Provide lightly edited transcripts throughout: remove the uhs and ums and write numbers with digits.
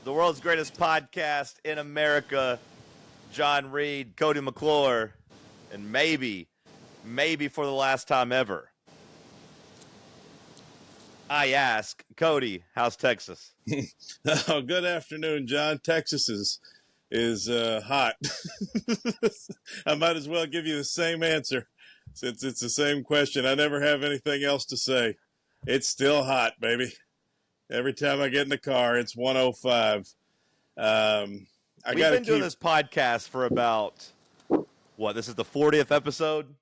the world's greatest podcast in America, John Reed, Cody McClure, and maybe for the last time ever, I ask, Cody, how's Texas? Oh, good afternoon, John. Texas is hot. I might as well give you the same answer since it's the same question. I never have anything else to say. It's still hot, baby. Every time I get in the car, it's 105. We've been doing this podcast for about, this is the 40th episode?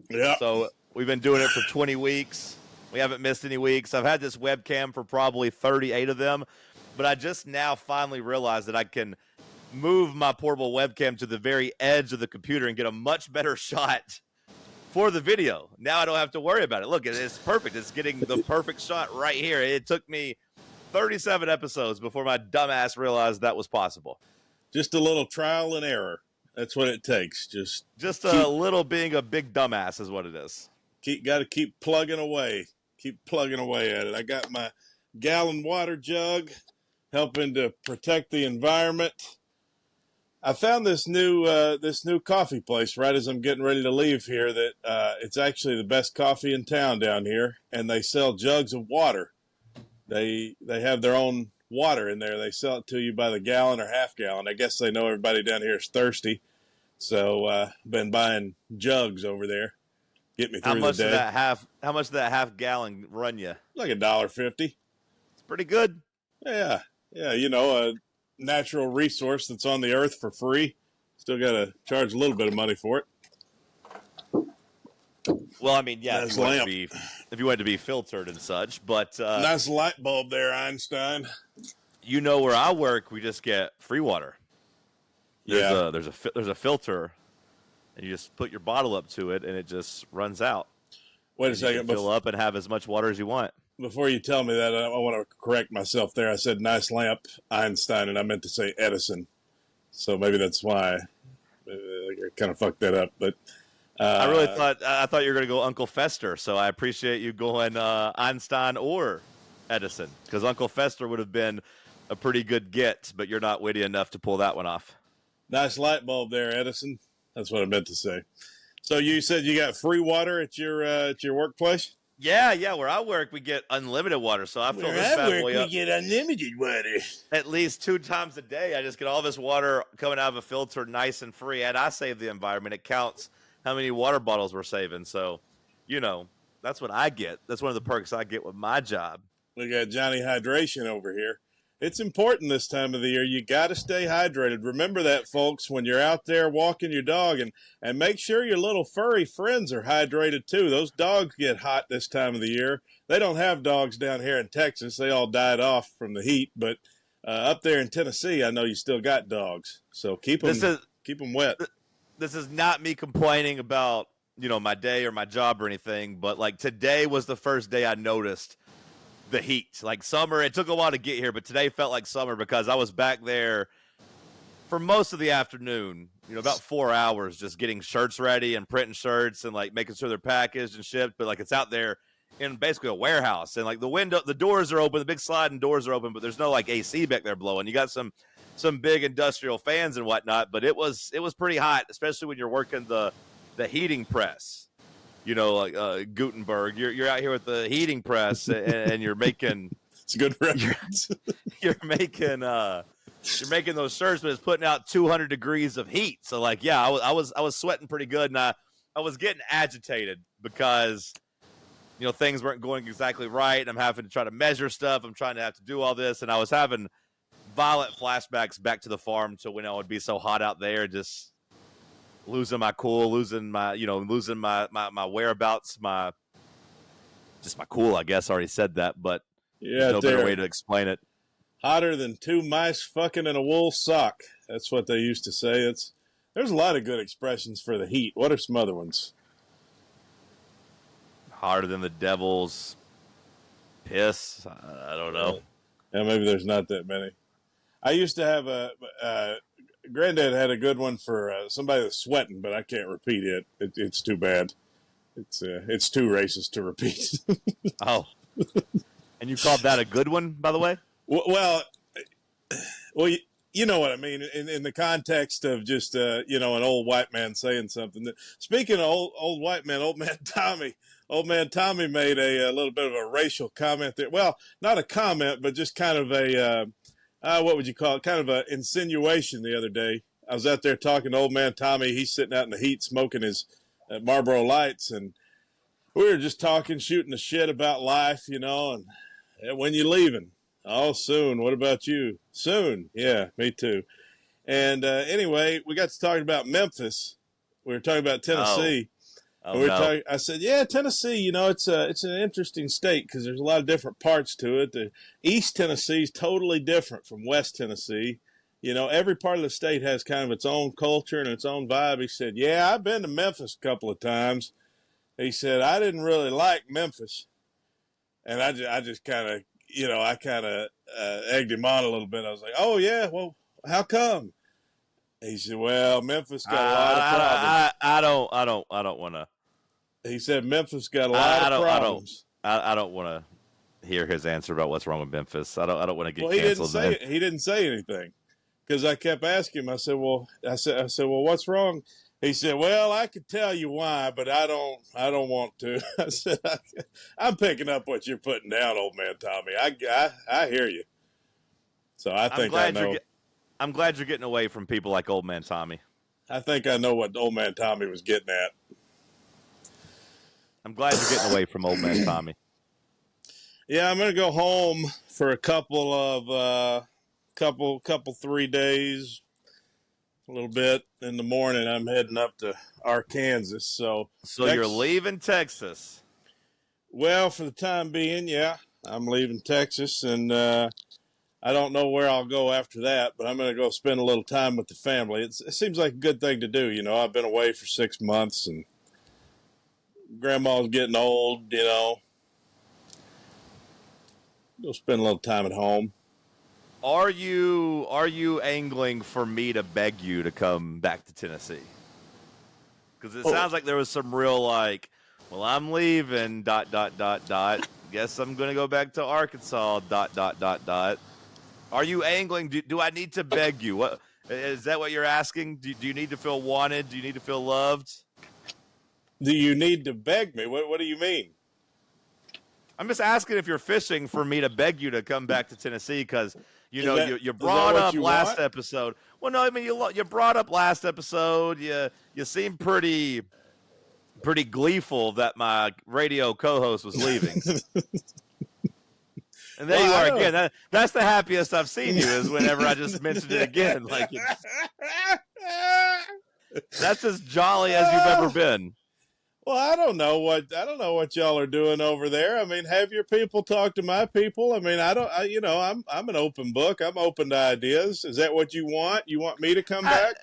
Yeah. So we've been doing it for 20 weeks. We haven't missed any weeks. I've had this webcam for probably 38 of them, but I just now finally realized that I can move my portable webcam to the very edge of the computer and get a much better shot for the video. Now I don't have to worry about it. Look, it's perfect. It's getting the perfect shot right here. It took me 37 episodes before my dumbass realized that was possible. Just a little trial and error. That's what it takes. Just a little being a big dumbass is what it is. Got to keep plugging away. Keep plugging away at it. I got my gallon water jug helping to protect the environment. I found this new coffee place right as I'm getting ready to leave here that it's actually the best coffee in town down here, and they sell jugs of water. They have their own water in there. They sell it to you by the gallon or half gallon. I guess they know everybody down here is thirsty, so been buying jugs over there. Get me through the day. How much did that half gallon run you? Like $1.50. It's pretty good. Yeah. You know, a natural resource that's on the earth for free. Still got to charge a little bit of money for it. Well, I mean, yeah, nice if you wanted to be filtered and such, but nice light bulb there, Einstein. You know, where I work, we just get free water. There's a filter, and you just put your bottle up to it, and it just runs out. Wait a second. Fill up and have as much water as you want. Before you tell me that, I want to correct myself there. I said nice lamp, Einstein, and I meant to say Edison. So maybe that's why I kind of fucked that up. But I thought you were going to go Uncle Fester, so I appreciate you going Einstein or Edison, because Uncle Fester would have been a pretty good get, but you're not witty enough to pull that one off. Nice light bulb there, Edison. That's what I meant to say. So you said you got free water at your workplace? Yeah. Where I work, we get unlimited water. So I fill this bad boy up. We get unlimited water at least 2 times a day. I just get all this water coming out of a filter, nice and free, and I save the environment. It counts how many water bottles we're saving. So, you know, that's what I get. That's one of the perks I get with my job. We got Johnny Hydration over here. It's important this time of the year. You got to stay hydrated. Remember that, folks, when you're out there walking your dog, and make sure your little furry friends are hydrated too. Those dogs get hot this time of the year. They don't have dogs down here in Texas. They all died off from the heat. But up there in Tennessee, I know you still got dogs. So keep them wet. This is not me complaining about, my day or my job or anything, but like today was the first day I noticed the heat. Like summer, it took a while to get here, but today felt like summer because I was back there for most of the afternoon, about 4 hours, just getting shirts ready and printing shirts and like making sure they're packaged and shipped. But like it's out there in basically a warehouse, and like the doors are open, the big sliding doors are open, but there's no like AC back there blowing. You got some big industrial fans and whatnot, but it was pretty hot, especially when you're working the heating press. Like Gutenberg, you're out here with the heating press, and you're making. It's a good reference. You're making those shirts, but it's putting out 200 degrees of heat. So like, yeah, I was sweating pretty good, and I was getting agitated because things weren't going exactly right. And I'm having to try to measure stuff. I'm trying to have to do all this, and I was having violent flashbacks back to the farm to when it would be so hot out there, just losing my cool, losing my whereabouts, my cool, I guess. I already said that, but there's no better way to explain it. Hotter than 2 mice fucking in a wool sock. That's what they used to say. There's a lot of good expressions for the heat. What are some other ones? Hotter than the devil's piss. I don't know. Yeah, maybe there's not that many. I used to have Granddad had a good one for somebody that's sweating, but I can't repeat it. It's too bad. It's too racist to repeat. Oh, and you called that a good one, by the way? Well, Well, you know what I mean in the context of just an old white man saying something. Speaking of old white man, old man Tommy made a little bit of a racial comment there. Well, not a comment, but just kind of a what would you call it? Kind of an insinuation the other day. I was out there talking to old man Tommy. He's sitting out in the heat smoking his Marlboro Lights, and we were just talking, shooting the shit about life, and when you leaving? Oh, soon. What about you? Soon. Yeah, me too. And anyway, we got to talking about Memphis. We were talking about Tennessee. Oh and we were no. talking. I said, "Yeah, Tennessee. It's an interesting state because there's a lot of different parts to it. The East Tennessee is totally different from West Tennessee. Every part of the state has kind of its own culture and its own vibe." He said, "Yeah, I've been to Memphis a couple of times." He said, "I didn't really like Memphis," and I just kind of I kind of egged him on a little bit. I was like, "Oh yeah, well, how come?" He said, "Well, Memphis got a lot of problems." I don't want to. He said, "Memphis got a lot of problems." I don't want to hear his answer about what's wrong with Memphis. I don't want to get Well, canceled. He didn't say anything because I kept asking him. I said, "Well, well, what's wrong?" He said, "Well, I could tell you why, but I don't want to." I said, "I'm picking up what you're putting down, old man Tommy. I hear you." So I think I know. I'm glad you're getting away from people like old man Tommy. I think I know what old man Tommy was getting at. I'm glad you're getting away from old man Tommy. Yeah, I'm gonna go home for a couple of 3 days. A little bit in the morning. I'm heading up to Arkansas. So you're leaving Texas. Well, for the time being, yeah, I'm leaving Texas, and I don't know where I'll go after that, but I'm going to go spend a little time with the family. It seems like a good thing to do. I've been away for 6 months, and grandma's getting old, Go spend a little time at home. Are you angling for me to beg you to come back to Tennessee? Because it sounds like there was some real well, I'm leaving ... Guess I'm gonna go back to Arkansas ... Are you angling? Do I need to beg you? What is that? What you're asking? Do you need to feel wanted? Do you need to feel loved? Do you need to beg me? What do you mean? I'm just asking if you're fishing for me to beg you to come back to Tennessee because you brought up last episode. Well, no, I mean you brought up last episode. You seemed pretty gleeful that my radio co-host was leaving. And there you are again. That's the happiest I've seen you is whenever I just mentioned it again. That's as jolly as you've ever been. Well, I don't know what y'all are doing over there. I mean, have your people talk to my people. I mean, I'm an open book. I'm open to ideas. Is that what you want? You want me to come back?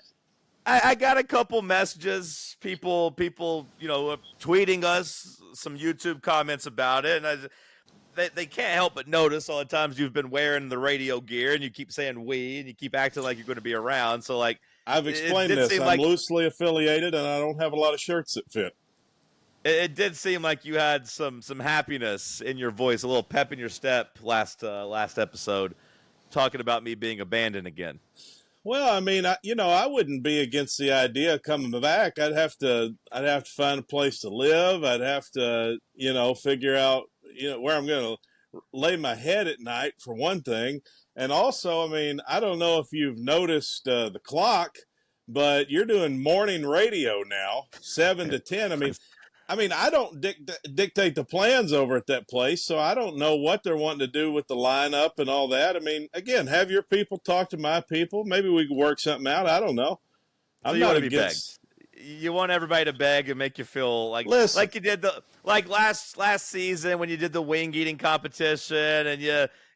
I got a couple messages, people, tweeting us some YouTube comments about it, and they can't help but notice all the times you've been wearing the radio gear, and you keep saying "we," and you keep acting like you're going to be around. So, I've explained this. I'm loosely affiliated, and I don't have a lot of shirts that fit. It did seem like you had some happiness in your voice, a little pep in your step last episode, talking about me being abandoned again. Well, I mean, I wouldn't be against the idea of coming back. I'd have to find a place to live. I'd have to, figure out, where I'm going to lay my head at night for one thing. And also, I mean, I don't know if you've noticed the clock, but you're doing morning radio now, 7 to 10. I mean, I don't dictate the plans over at that place, so I don't know what they're wanting to do with the lineup and all that. I mean, again, have your people talk to my people. Maybe we can work something out. I don't know. I'm not against. You want everybody to beg and make you feel like you did last season when you did the wing eating competition and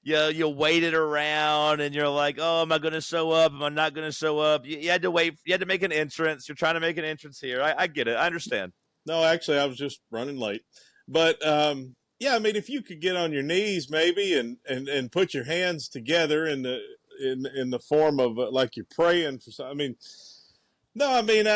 you waited around and you're like, oh, am I going to show up? Am I not going to show up? You had to wait. You had to make an entrance. You're trying to make an entrance here. I get it. I understand. No, actually, I was just running late. But, yeah, I mean, if you could get on your knees maybe and put your hands together in the form of like you're praying for something. I mean, no, I mean,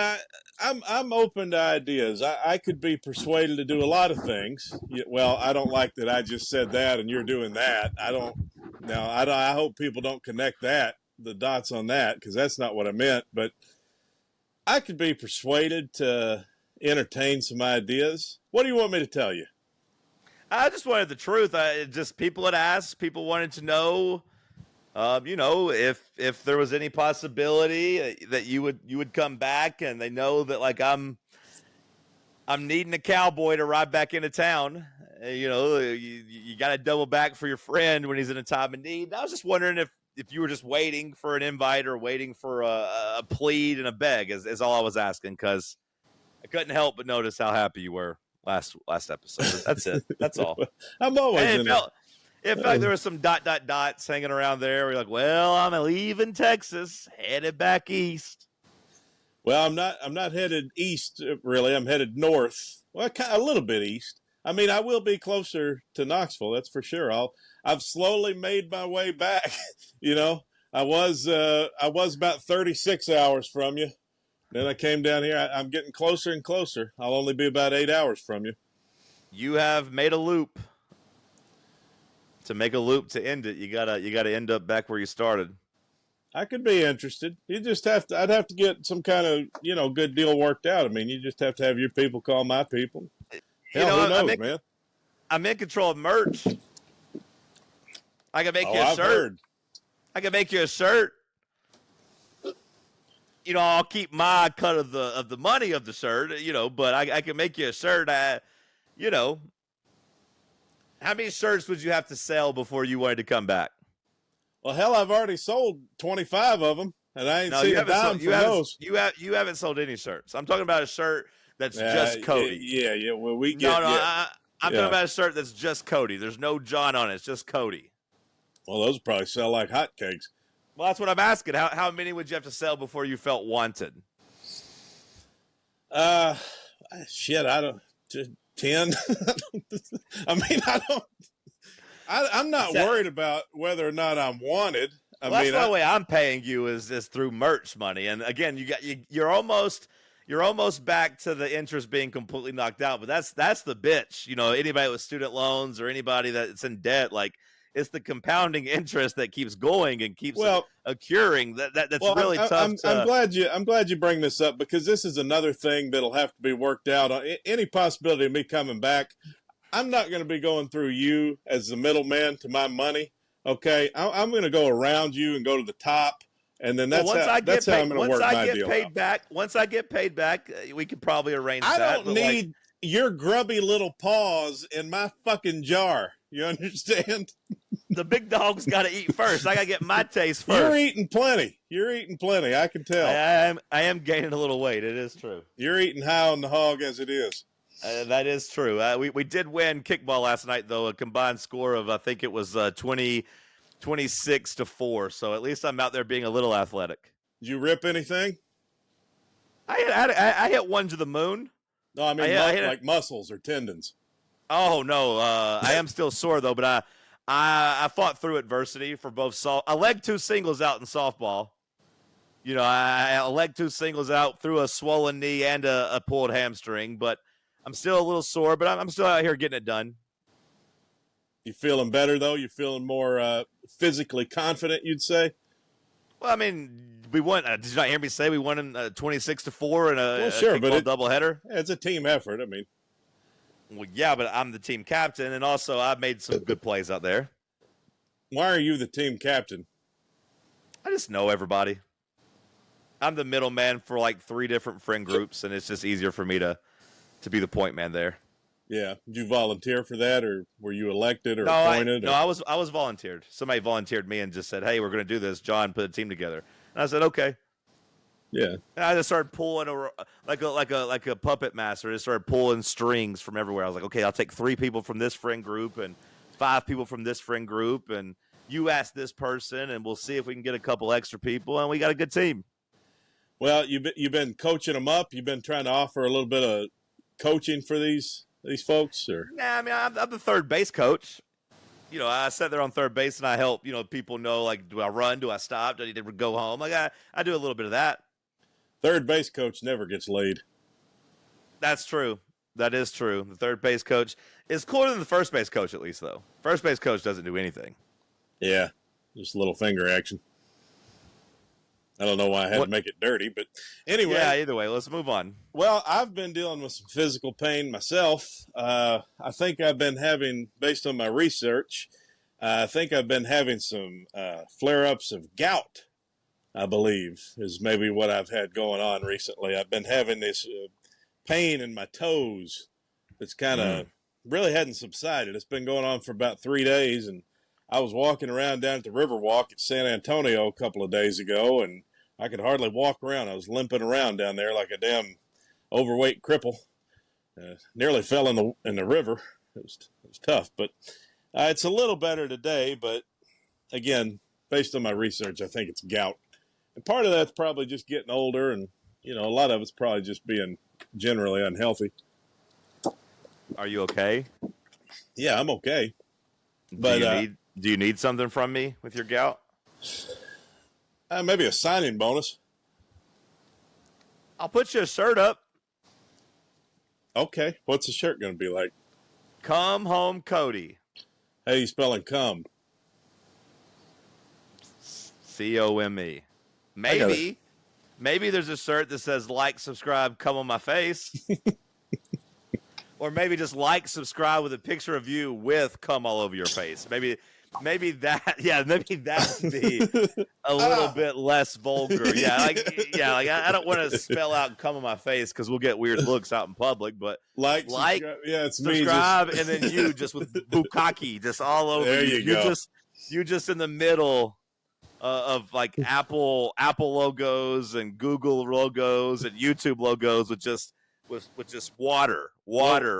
I'm open to ideas. I could be persuaded to do a lot of things. Well, I don't like that I just said that and you're doing that. I hope people don't connect that. the dots on that because that's not what I meant. But I could be persuaded to entertain some ideas. What do you want me to tell you? I just wanted the truth. Just people had asked, people wanted to know, if there was any possibility that you would come back, and they know that like I'm needing a cowboy to ride back into town. You got to double back for your friend when he's in a time of need. And I was just wondering if you were just waiting for an invite or waiting for a plead and a beg is all I was asking, because I couldn't help but notice how happy you were last episode. That's it. That's all. I'm always it felt like there was some dots hanging around there. We're like, well, I'm leaving Texas, headed back east. Well, I'm not headed east really. I'm headed north. Well, a little bit east. I mean, I will be closer to Knoxville. That's for sure. I've slowly made my way back. I was about 36 hours from you. Then I came down here. I'm getting closer and closer. I'll only be about 8 hours from you. You have made a loop. To make a loop to end it, you gotta end up back where you started. I could be interested. I'd have to get some kind of, good deal worked out. I mean, you just have to have your people call my people. Hell, who knows, man? I'm in control of merch. I can make you a shirt. Heard. I can make you a shirt. I'll keep my cut of the money of the shirt, but I can make you a shirt. How many shirts would you have to sell before you wanted to come back? Well, hell, I've already sold 25 of them, and I ain't seen a dime for those. You haven't sold any shirts. I'm talking about a shirt that's just Cody. Yeah. Well, I'm talking about a shirt that's just Cody. There's no John on it. It's just Cody. Well, those probably sell like hotcakes. Well, that's what I'm asking. How many would you have to sell before you felt wanted? Shit, I don't. 10. I mean, I'm not worried about whether or not I'm wanted. That's the way I'm paying you is through merch money. And again, you're almost back to the interest being completely knocked out. But that's the bitch. Anybody with student loans or anybody that's in debt, like it's the compounding interest that keeps going and keeps accruing. That's really tough. I'm glad you bring this up, because this is another thing that'll have to be worked out. Any possibility of me coming back, I'm not going to be going through you as the middleman to my money. Okay, I'm going to go around you and go to the top, and then that's how I'm going to work my deal out. Once I get paid back, we could probably arrange that. I don't need your grubby little paws in my fucking jar. You understand? The big dog's got to eat first. I got to get my taste first. You're eating plenty. I can tell. I am gaining a little weight. It is true. You're eating high on the hog as it is. That is true. We did win kickball last night, though, a combined score of, I think it was 26-4. So at least I'm out there being a little athletic. Did you rip anything? I hit one to the moon. No, I mean like muscles or tendons. Oh, no. I am still sore, though, but I fought through adversity for both I legged 2 singles out in softball. I legged 2 singles out through a swollen knee and a pulled hamstring, but I'm still a little sore, but I'm still out here getting it done. You feeling better, though? You feeling more physically confident, you'd say? Well, I mean, we won. Did you not hear me say we won 26-4 in a kickball doubleheader? It's a team effort. I mean. Well, yeah, but I'm the team captain, and also I've made some good plays out there. Why are you the team captain? I just know everybody. I'm the middleman for like 3 different friend groups, and it's just easier for me to be the point man there. Yeah. Did you volunteer for that, or were you elected or appointed? I was volunteered. Somebody volunteered me and just said, hey, we're going to do this. John, put a team together. And I said, okay. Yeah. And I just started pulling like a puppet master. I just started pulling strings from everywhere. I was like, okay, I'll take 3 people from this friend group and 5 people from this friend group, and you ask this person, and we'll see if we can get a couple extra people, and we got a good team. Well, you've been coaching them up. You've been trying to offer a little bit of coaching for these folks, or? Nah, I mean, I'm the third base coach. I sit there on third base and I help, people know, like, do I run? Do I stop? Do I need to go home? Like, I do a little bit of that. Third base coach never gets laid. That's true. That is true. The third base coach is cooler than the first base coach, at least, though. First base coach doesn't do anything. Yeah, just a little finger action. I don't know why I had to What? make it dirty, but Yeah. anyway. Either way, let's move on. Well, I've been dealing with some physical pain myself. I think I've been having, based on my research, I think I've been having some flare-ups of gout, I believe, is maybe what I've had going on recently. I've been having this pain in my toes that's kind of really hadn't subsided. It's been going on for about 3 days, and I was walking around down at the Riverwalk at San Antonio a couple of days ago, and I could hardly walk around. I was limping around down there like a damn overweight cripple. Nearly fell in the river. It was tough, but it's a little better today. But again, based on my research, I think it's gout, and part of that's probably just getting older, and a lot of it's probably just being generally unhealthy. Are you okay? Yeah, I'm okay. But do you need something from me with your gout? Maybe a signing bonus. I'll put you a shirt up. Okay, what's the shirt going to be like? Come home, Cody. How you spelling come? COME. Maybe there's a shirt that says like, subscribe, come on my face. Or maybe just like, subscribe with a picture of you with cum all over your face. Maybe that would be a little bit less vulgar. I don't want to spell out cum on my face because we'll get weird looks out in public. But it's subscribe, me. And then you just with bukkake just all over. There you go. You just in the middle of like Apple logos and Google logos and YouTube logos with just water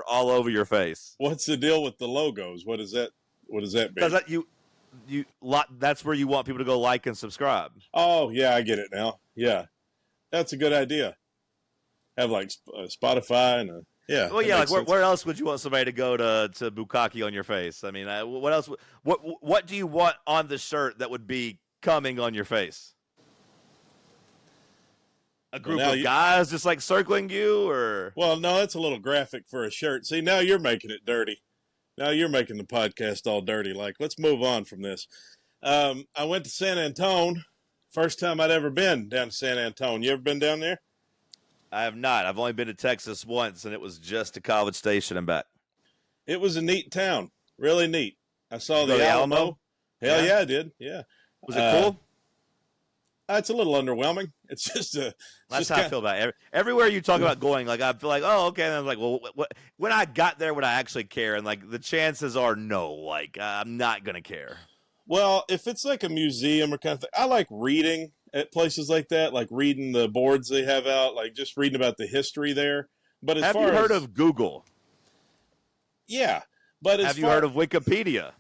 all over your face. What's the deal with the logos? What does that mean? Because that's where you want people to go like and subscribe. Oh yeah, I get it now. Yeah, that's a good idea. Have like Spotify and yeah. Well, yeah, like where else would you want somebody to go to bukkake on your face? I mean, what else? What do you want on the shirt that would be coming on your face? A group of guys just like circling you, or? Well, no, that's a little graphic for a shirt. See, now you're making it dirty. Now you're making the podcast all dirty. Like, let's move on from this. I went to San Antonio. First time I'd ever been down to San Antonio. You ever been down there? I have not. I've only been to Texas once, and it was just to College Station and back. It was a neat town. Really neat. I saw the Alamo. Hell yeah, I did. Yeah. Was it cool? It's a little underwhelming. It's just That's how I feel about it. Everywhere you talk about going, like I feel like, oh, okay. And I'm like, well, when I got there, would I actually care? And like the chances are no. Like I'm not gonna care. Well, if it's like a museum or kind of thing, I like reading at places like that, like reading the boards they have out, like just reading about the history there. But have you heard of Google? Yeah, but have you heard of Wikipedia?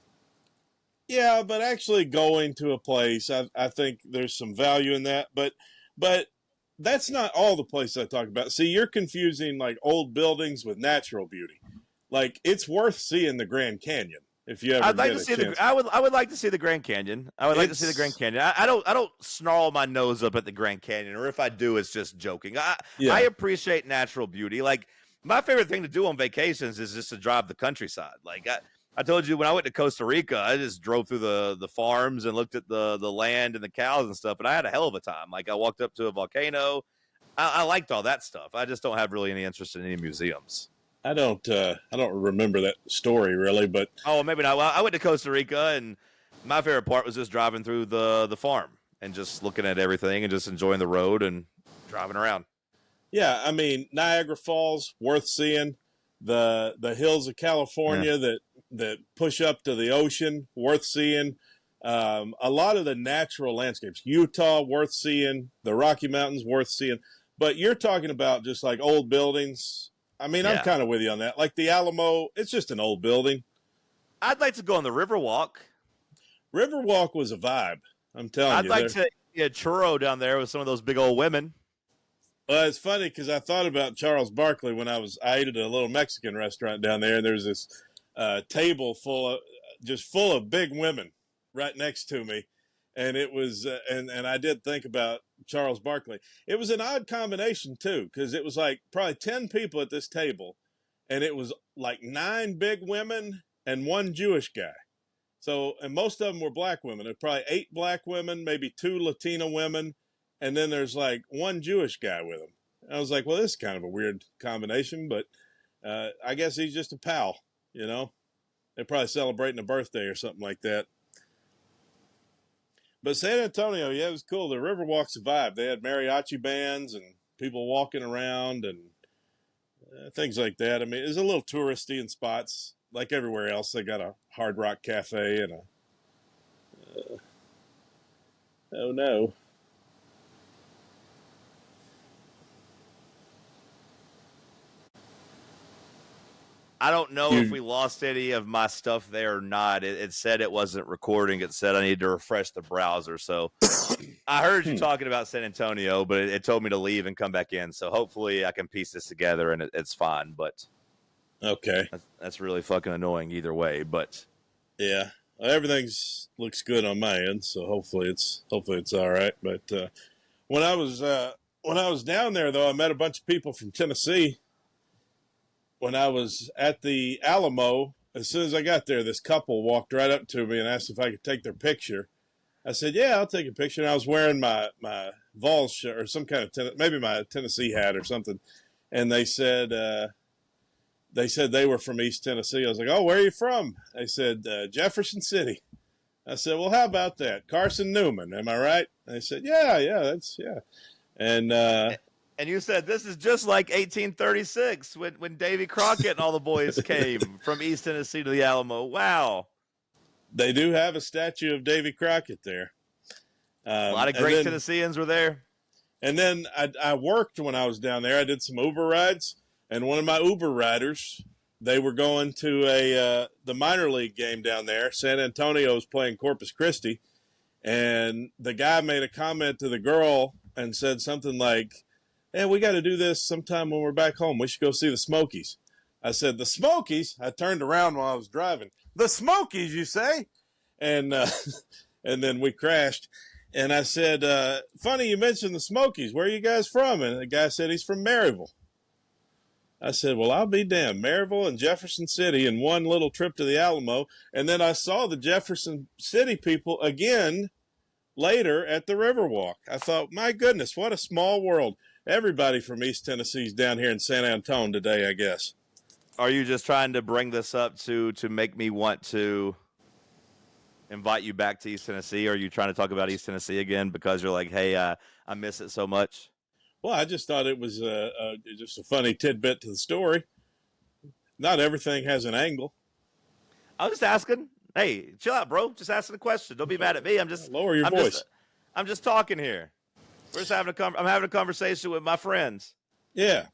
Yeah, but actually going to a place, I think there's some value in that. But that's not all the places I talk about. See, you're confusing like old buildings with natural beauty. Like it's worth seeing the Grand Canyon if you ever. I'd like to see I would like to see the Grand Canyon. I would like to see the Grand Canyon. I don't snarl my nose up at the Grand Canyon, or if I do, it's just joking. I appreciate natural beauty. Like my favorite thing to do on vacations is just to drive the countryside. Like I told you when I went to Costa Rica, I just drove through the farms and looked at the land and the cows and stuff, and I had a hell of a time. Like I walked up to a volcano. I liked all that stuff. I just don't have really any interest in any museums. I don't remember that story really, but maybe not. Well, I went to Costa Rica, and my favorite part was just driving through the farm and just looking at everything and just enjoying the road and driving around. Yeah, I mean Niagara Falls, worth seeing. The hills of California that push up to the ocean, worth seeing. A lot of the natural landscapes, Utah, worth seeing. The Rocky Mountains, worth seeing. But you're talking about just like old buildings. I mean, I'm kind of with you on that. Like the Alamo, it's just an old building. I'd like to go on the Riverwalk. Riverwalk was a vibe. I'm telling you. I'd like to get churro down there with some of those big old women. It's funny because I thought about Charles Barkley when I ate at a little Mexican restaurant down there, and there's this table full of big women right next to me, and it was and I did think about Charles Barkley. It was an odd combination too, because it was like probably 10 people at this table, and it was like 9 big women and 1 Jewish guy. So, and most of them were black women. There were probably 8 black women, maybe 2 Latina women, and then there's like one Jewish guy with him. I was like, well, this is kind of a weird combination, but I guess he's just a pal, you know. They're probably celebrating a birthday or something like that. But San Antonio, yeah, it was cool. The Riverwalk survived. They had mariachi bands and people walking around and things like that. I mean, it was a little touristy in spots, like everywhere else. They got a Hard Rock Cafe and oh no. I don't know if You, we lost any of my stuff there or not. It said it wasn't recording. It said I need to refresh the browser. So I heard you talking about San Antonio, but it told me to leave and come back in. So hopefully I can piece this together and it's fine. But okay. that's really fucking annoying either way. But Yeah. Well, everything's looks good on my end, so hopefully it's all right. But when I was down there though, I met a bunch of people from Tennessee. When I was at the Alamo, as soon as I got there, this couple walked right up to me and asked if I could take their picture. I said, "Yeah, I'll take a picture." And I was wearing my Vols shirt or some kind of maybe my Tennessee hat or something. And they said they were from East Tennessee. I was like, "Oh, where are you from?" They said Jefferson City. I said, "Well, how about that? Carson Newman, am I right?" And they said, "Yeah, that's yeah." And and you said this is just like 1836 when Davy Crockett and all the boys came from East Tennessee to the Alamo. Wow. they do have a statue of Davy Crockett there. A lot of great Tennesseans were there. And then I worked when I was down there. I did some Uber rides, and one of my Uber riders, they were going to the minor league game down there. San Antonio was playing Corpus Christi, and the guy made a comment to the girl and said something like, "Hey, we got to do this sometime when we're back home. We should go see the Smokies." I said, "The Smokies?" I turned around while I was driving. "The Smokies, you say?" And and then we crashed. And I said, "Funny you mentioned the Smokies. Where are you guys from?" And the guy said he's from Maryville. I said, "Well, I'll be damned. Maryville and Jefferson City in one little trip to the Alamo." And then I saw the Jefferson City people again later at the Riverwalk. I thought, my goodness, what a small world. Everybody from East Tennessee's down here in San Antonio today, I guess. Are you just trying to bring this up to make me want to invite you back to East Tennessee? Or are you trying to talk about East Tennessee again because you're like, hey, I miss it so much? Well, I just thought it was just a funny tidbit to the story. Not everything has an angle. I was just asking. Hey, chill out, bro. Just asking a question. Don't be mad at me. Lower your voice. I'm just talking here. We're just I'm having a conversation with my friends. Yeah.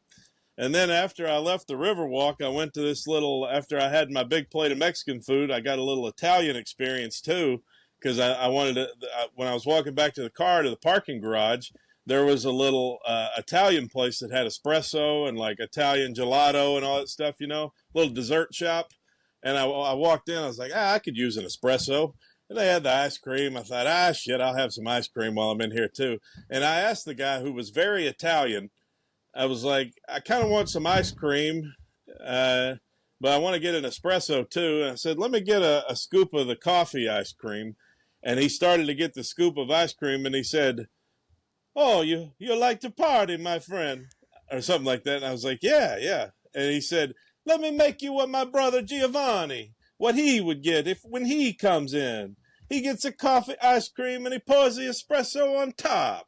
And then after I left the Riverwalk, I went to this little, after I had my big plate of Mexican food, I got a little Italian experience too, because I wanted to, when I was walking back to the car to the parking garage, there was a little Italian place that had espresso and like Italian gelato and all that stuff, you know, little dessert shop. And I walked in, I was like, I could use an espresso. And they had the ice cream. I thought, shit, I'll have some ice cream while I'm in here too. And I asked the guy who was very Italian, I was like, I kind of want some ice cream, but I want to get an espresso too. And I said, let me get a scoop of the coffee ice cream. And he started to get the scoop of ice cream, and he said, "Oh, you like to party, my friend," or something like that. And I was like, yeah. And he said, "Let me make you what my brother Giovanni, what he would get when he comes in. He gets a coffee ice cream and he pours the espresso on top."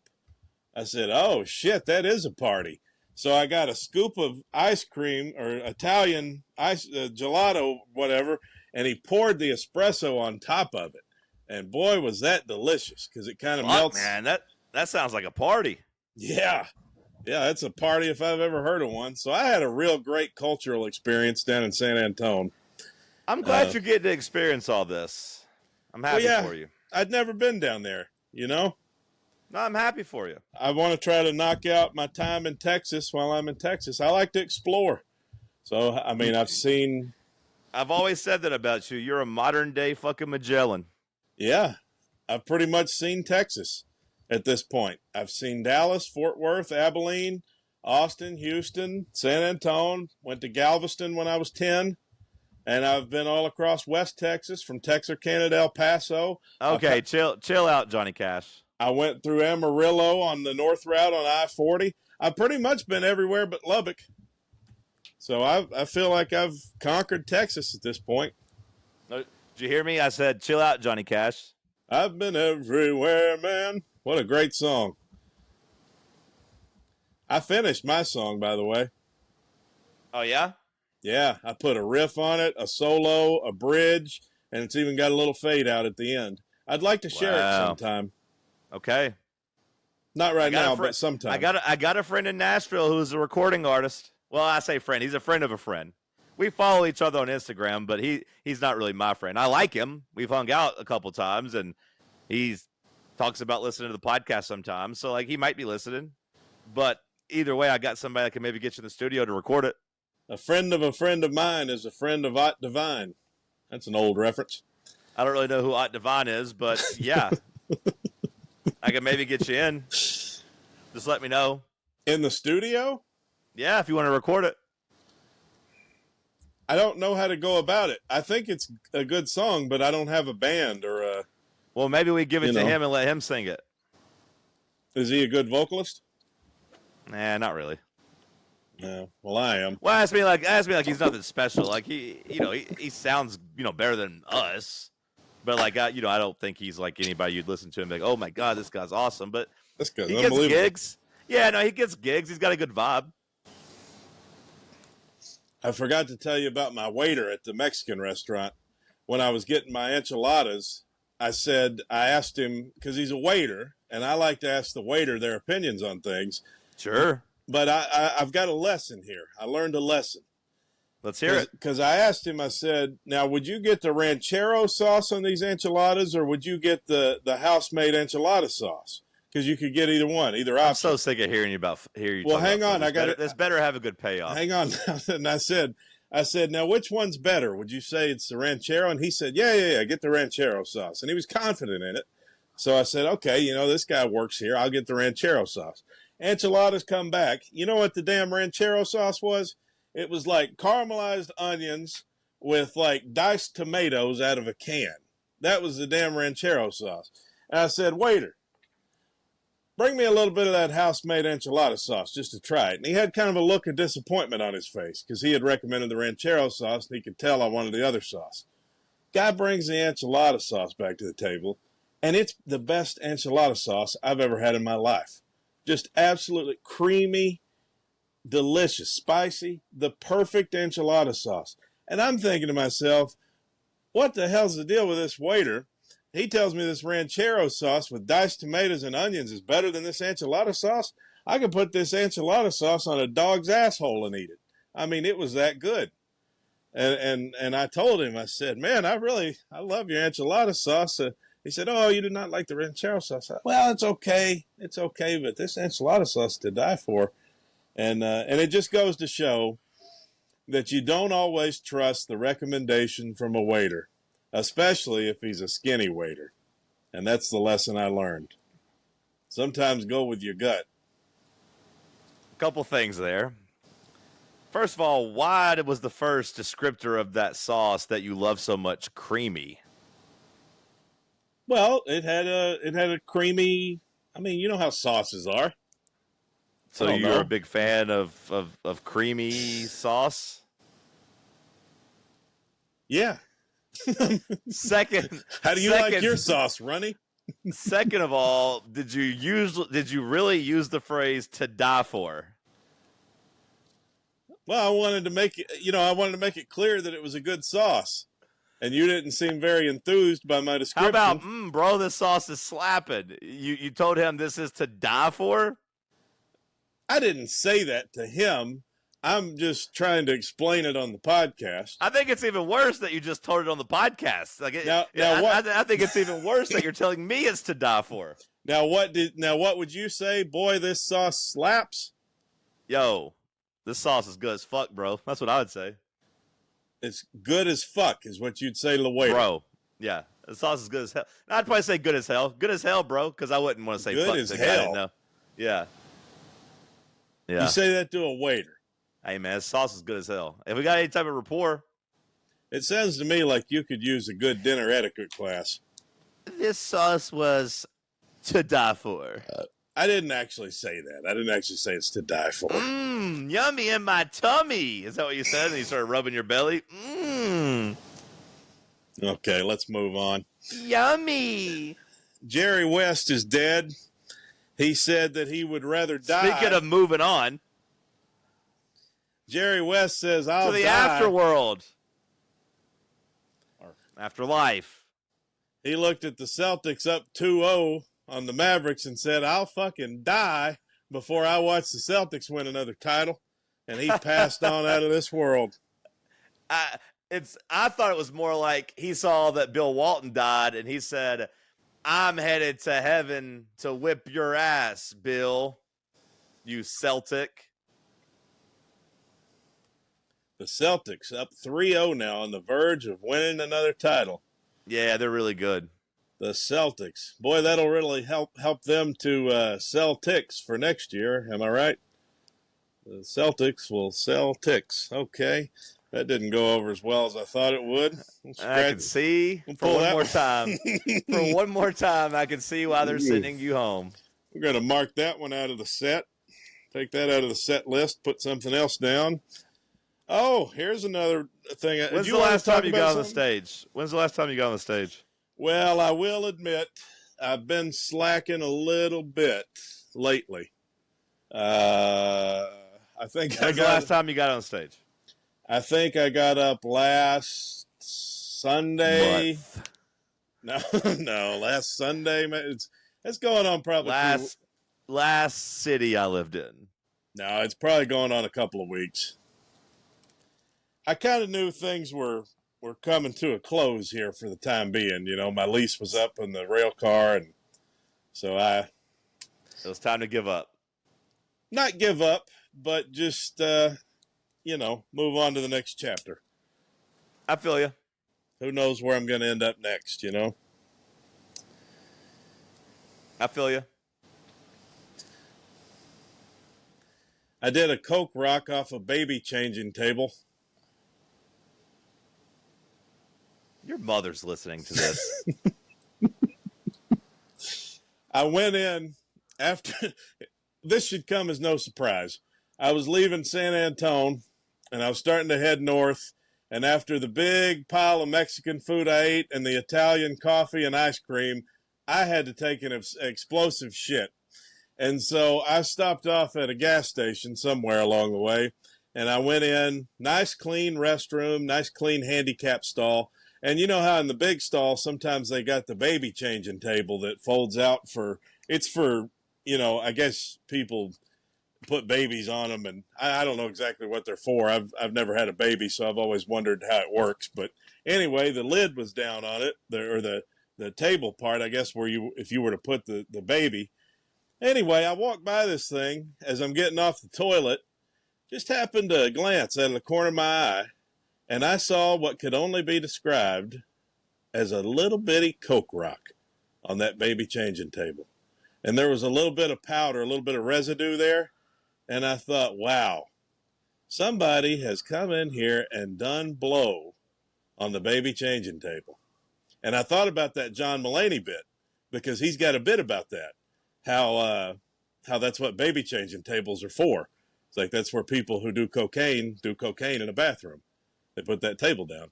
I said, "Oh shit, that is a party." So I got a scoop of ice cream or Italian ice gelato, whatever, and he poured the espresso on top of it. And boy, was that delicious, because it kind of melts. Man, that sounds like a party. Yeah, it's a party if I've ever heard of one. So I had a real great cultural experience down in San Antonio. I'm glad you're getting to experience all this. I'm happy for you. I'd never been down there, you know? No, I'm happy for you. I want to try to knock out my time in Texas while I'm in Texas. I like to explore. So, I mean, I've always said that about you. You're a modern day fucking Magellan. Yeah, I've pretty much seen Texas at this point. I've seen Dallas, Fort Worth, Abilene, Austin, Houston, San Antonio. Went to Galveston when I was 10. And I've been all across West Texas, from Texarkana to El Paso. Okay, chill out, Johnny Cash. I went through Amarillo on the north route on I-40. I've pretty much been everywhere but Lubbock. So I feel like I've conquered Texas at this point. Did you hear me? I said, chill out, Johnny Cash. I've been everywhere, man. What a great song. I finished my song, by the way. Oh, yeah? Yeah, I put a riff on it, a solo, a bridge, and it's even got a little fade out at the end. I'd like to share it sometime. Okay. Not right now, but sometime. I got a friend in Nashville who's a recording artist. Well, I say friend. He's a friend of a friend. We follow each other on Instagram, but he's not really my friend. I like him. We've hung out a couple times, and he talks about listening to the podcast sometimes. So, like, he might be listening. But either way, I got somebody that can maybe get you in the studio to record it. A friend of mine is a friend of Ot Divine. That's an old reference. I don't really know who Ot Divine is, but yeah. I can maybe get you in. Just let me know. In the studio? Yeah, if you want to record it. I don't know how to go about it. I think it's a good song, but I don't have a band or a... Well, maybe we give it to him and let him sing it. Is he a good vocalist? Nah, not really. No. Well, I am. Well, ask me like he's nothing special. Like he sounds, better than us. But like I don't think he's like anybody you'd listen to and be like, "Oh my god, this guy's awesome." But this guy's he gets gigs. Yeah, no, he gets gigs. He's got a good vibe. I forgot to tell you about my waiter at the Mexican restaurant. When I was getting my enchiladas, I asked him, because he's a waiter, and I like to ask the waiter their opinions on things. Sure. But I've got a lesson here. I learned a lesson. Let's hear it. Because I asked him, I said, now, would you get the ranchero sauce on these enchiladas, or would you get the house-made enchilada sauce? Because you could get either one, either option. I'm so sick of hearing you. Well, hang on. This better have a good payoff. Hang on. And I said, now, which one's better? Would you say it's the ranchero? And he said, yeah, get the ranchero sauce. And he was confident in it. So I said, okay, this guy works here. I'll get the ranchero sauce. Enchiladas come back. You know what the damn ranchero sauce was? It was like caramelized onions with like diced tomatoes out of a can. That was the damn ranchero sauce. And I said, waiter, bring me a little bit of that house-made enchilada sauce just to try it. And he had kind of a look of disappointment on his face because he had recommended the ranchero sauce and he could tell I wanted the other sauce. Guy brings the enchilada sauce back to the table, and it's the best enchilada sauce I've ever had in my life. Just absolutely creamy, delicious, spicy, the perfect enchilada sauce. And I'm thinking to myself, what the hell's the deal with this waiter? He tells me this ranchero sauce with diced tomatoes and onions is better than this enchilada sauce. I could put this enchilada sauce on a dog's asshole and eat it. I mean, it was that good. And I told him, I said, man, I love your enchilada sauce. He said, oh, you do not like the ranchero sauce. Well, it's okay. It's okay, but this enchilada sauce is to die for. And it just goes to show that you don't always trust the recommendation from a waiter, especially if he's a skinny waiter. And that's the lesson I learned. Sometimes go with your gut. A couple things there. First of all, why was the first descriptor of that sauce that you love so much creamy? Well, it had a creamy, I mean, you know how sauces are. So you're a big fan of creamy sauce? Yeah. Second, how do you like your sauce, Runny? Second of all, did you really use the phrase "to die for"? Well, I wanted to make it clear that it was a good sauce, and you didn't seem very enthused by my description. How about, bro, this sauce is slapping? You told him this is to die for? I didn't say that to him. I'm just trying to explain it on the podcast. I think it's even worse that you just told it on the podcast. I think it's even worse that you're telling me it's to die for. Now what would you say? Boy, this sauce slaps. Yo, this sauce is good as fuck, bro. That's what I would say. It's good as fuck is what you'd say to the waiter. Bro, yeah. The sauce is good as hell. I'd probably say good as hell. Good as hell, bro, because I wouldn't want to say good fuck as to hell. I didn't know. Yeah. You say that to a waiter. Hey, man, this sauce is good as hell. If we got any type of rapport. It sounds to me like you could use a good dinner etiquette class. This sauce was to die for. I didn't actually say that. I didn't actually say it's to die for. Yummy in my tummy. Is that what you said? And you started rubbing your belly. Okay, let's move on. Yummy. Jerry West is dead. He said that he would rather die. Speaking of moving on, Jerry West says, I'll to the die. afterworld. Or afterlife. He looked at the Celtics up 2-0 on the Mavericks and said, I'll fucking die before I watch the Celtics win another title. And he passed on out of this world. I thought it was more like he saw that Bill Walton died and he said, I'm headed to heaven to whip your ass, Bill, you Celtic. The Celtics up 3-0 now on the verge of winning another title. Yeah, they're really good. The Celtics. Boy, that'll really help them to sell ticks for next year. Am I right? The Celtics will sell ticks. Okay. That didn't go over as well as I thought it would. I can see for one more time. For one more time, I can see why they're sending you home. We're going to mark that one out of the set. Take that out of the set list. Put something else down. Oh, here's another thing. When's the last time you got on the stage? When's the last time you got on the stage? Well, I will admit I've been slacking a little bit lately. I think When's the last time you got on stage? I think I got up last Sunday. No, last Sunday. It's going on probably last city I lived in. No, it's probably going on a couple of weeks. I kind of knew things were coming to a close here for the time being. You know, my lease was up in the rail car, and so it was time to give up. Not give up, but just move on to the next chapter. I feel you. Who knows where I'm going to end up next, you know? I feel you. I did a Coke rock off a baby changing table. Your mother's listening to this. I went in after... This should come as no surprise. I was leaving San Antone, and I was starting to head north, and after the big pile of Mexican food I ate and the Italian coffee and ice cream, I had to take an explosive shit. And so I stopped off at a gas station somewhere along the way, and I went in, nice clean restroom, nice clean handicap stall. And you know how in the big stall, sometimes they got the baby changing table that folds out for, I guess people put babies on them, and I don't know exactly what they're for. I've never had a baby, so I've always wondered how it works. But anyway, the lid was down on it, or the table part, I guess, where if you were to put the baby. Anyway, I walked by this thing as I'm getting off the toilet, just happened to glance out of the corner of my eye, and I saw what could only be described as a little bitty Coke rock on that baby changing table. And there was a little bit of powder, a little bit of residue there. And I thought, wow, somebody has come in here and done blow on the baby changing table. And I thought about that John Mulaney bit, because he's got a bit about that, how that's what baby changing tables are for. It's like that's where people who do cocaine in a bathroom. They put that table down.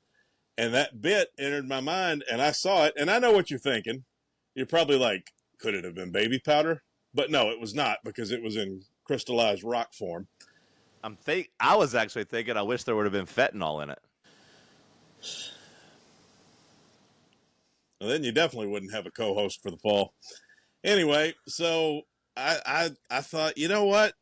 And that bit entered my mind, and I saw it, and I know what you're thinking. You're probably like, could it have been baby powder? But no, it was not, because it was in crystallized rock form. I was actually thinking I wish there would have been fentanyl in it. Well, then you definitely wouldn't have a co-host for the fall. Anyway, so I thought, you know what?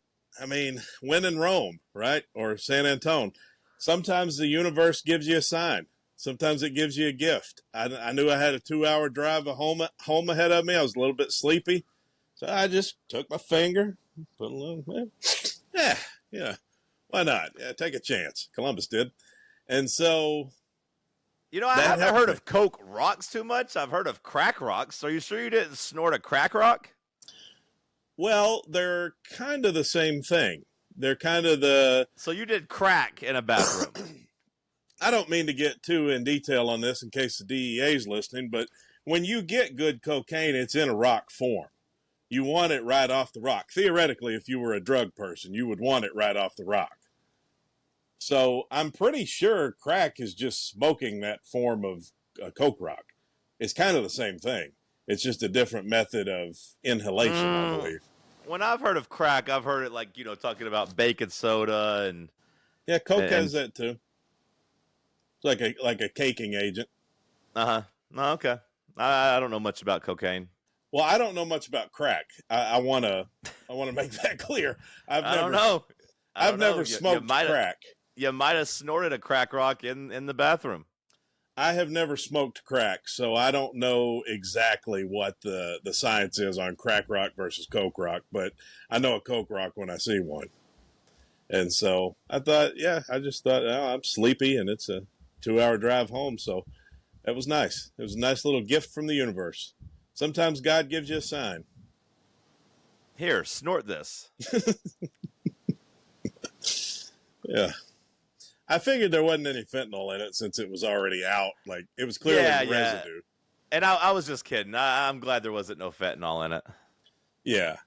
I mean, when in Rome, right? Or San Antone, sometimes the universe gives you a sign. Sometimes it gives you a gift. I knew I had a 2-hour drive home ahead of me. I was a little bit sleepy. So I just took my finger, put a little, why not? Yeah, take a chance. Columbus did. And so... You know, I haven't heard of Coke rocks too much. I've heard of crack rocks. Are you sure you didn't snort a crack rock? Well, they're kind of the same thing. They're kind of the... So you did crack in a bathroom. I don't mean to get too in detail on this in case the DEA is listening, but when you get good cocaine, it's in a rock form. you want it right off the rock. Theoretically, if you were a drug person, you would want it right off the rock. So I'm pretty sure crack is just smoking that form of coke rock. It's kind of the same thing. It's just a different method of inhalation, I believe. When I've heard of crack, I've heard it like, talking about baking soda and Yeah, coke has that too. It's like a caking agent. Oh, okay. I don't know much about cocaine. Well, I don't know much about crack. I wanna make that clear. I don't know. I've never smoked crack. You might have snorted a crack rock in the bathroom. I have never smoked crack, so I don't know exactly what the science is on crack rock versus coke rock, but I know a coke rock when I see one. And so I just thought, oh, I'm sleepy and it's a 2-hour drive home, so that was nice. It was a nice little gift from the universe. Sometimes God gives you a sign. Here, snort this. Yeah. I figured there wasn't any fentanyl in it since it was already out. Like, it was clearly residue. And I was just kidding. I'm glad there wasn't no fentanyl in it. Yeah.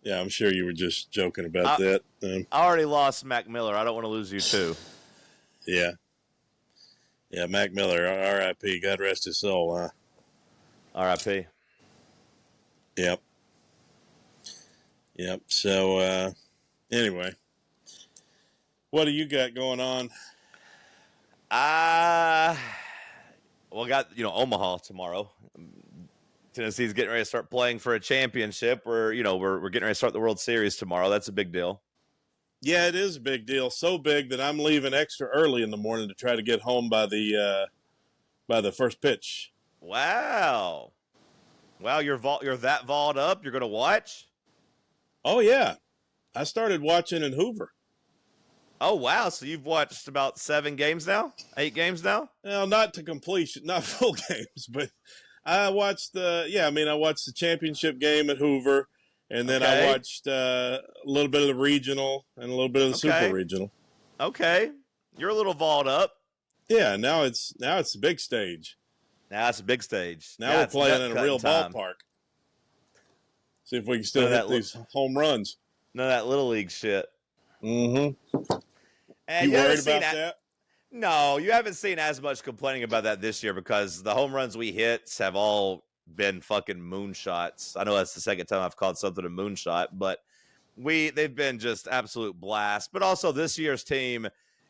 Yeah, I'm sure you were just joking about that. I already lost Mac Miller. I don't want to lose you, too. Yeah. Yeah, Mac Miller, R.I.P. God rest his soul, huh? R.I.P. Yep. So, anyway. What do you got going on? Got Omaha tomorrow. Tennessee's getting ready to start playing for a championship. We're getting ready to start the World Series tomorrow. That's a big deal. Yeah, it is a big deal. So big that I'm leaving extra early in the morning to try to get home by the first pitch. Wow, you're that Volled up. You're gonna watch? Oh yeah, I started watching in Hoover. Oh, wow. So you've watched about 8 games now? Well, not to completion, not full games, but I watched I watched the championship game at Hoover, and then I watched a little bit of the regional and a little bit of the super regional. Okay. You're a little Volled up. Yeah, now it's the big stage. Now it's a big stage. Now we're playing in a real ballpark. See if we can still hit these home runs. None of that little league shit. Mm-hmm. And you worried about that? No, you haven't seen as much complaining about that this year because the home runs we hit have all been fucking moonshots. I know that's the second time I've called something a moonshot, but they've been just absolute blast. But also this year's team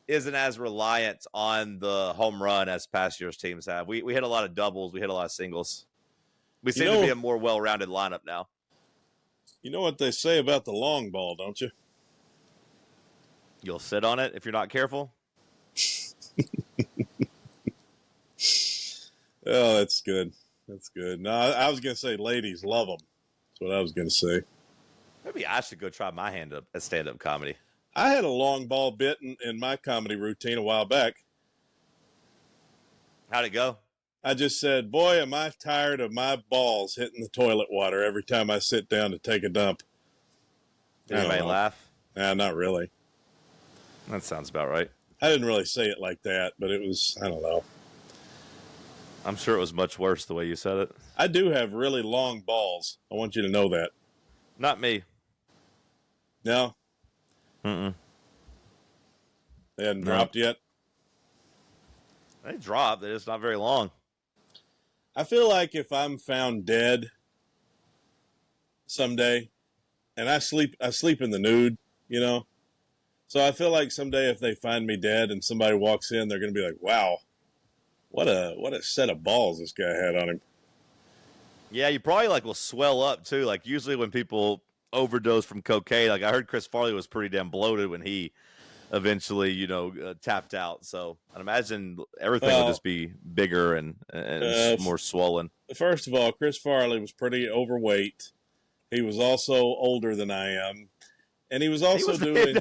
isn't as reliant on the home run as past year's teams have. We hit a lot of doubles. We hit a lot of singles. We seem to be a more well-rounded lineup now. You know what they say about the long ball, don't you? You'll sit on it if you're not careful. Oh, that's good. That's good. No, I was going to say ladies love them. That's what I was going to say. Maybe I should go try my hand up at stand-up comedy. I had a long ball bit in my comedy routine a while back. How'd it go? I just said, boy, am I tired of my balls hitting the toilet water every time I sit down to take a dump. Did anybody laugh? Nah, not really. That sounds about right. I didn't really say it like that, but it was, I don't know. I'm sure it was much worse the way you said it. I do have really long balls. I want you to know that. Not me. No? Mm-mm. They hadn't dropped yet? They dropped. They're just not very long. I feel like if I'm found dead someday, and I sleep in the nude, So I feel like someday if they find me dead and somebody walks in, they're going to be like, wow, what a set of balls this guy had on him. Yeah, you probably will swell up too. Like usually when people overdose from cocaine, like I heard Chris Farley was pretty damn bloated when he eventually, tapped out. So I'd imagine everything will just be bigger and more swollen. First of all, Chris Farley was pretty overweight. He was also older than I am. And he was also doing...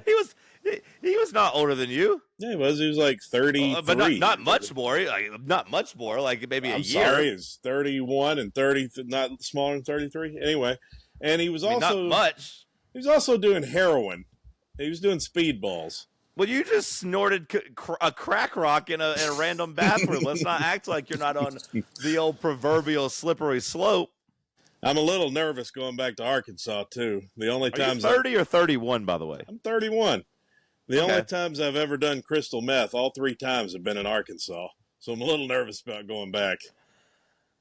He was not older than you. Yeah, he was. He was like 33. But not much more. Not much more. Like maybe a year. I'm sorry. He's 31 and 30, not smaller than 33. Anyway, and he was also... not much. He was also doing heroin. He was doing speedballs. Well, you just snorted a crack rock in a random bathroom. Let's not act like you're not on the old proverbial slippery slope. I'm a little nervous going back to Arkansas too. The only Are you times 30 or 31, by the way? I'm 31. The Okay. only times I've ever done crystal meth, all 3 times have been in Arkansas. So I'm a little nervous about going back.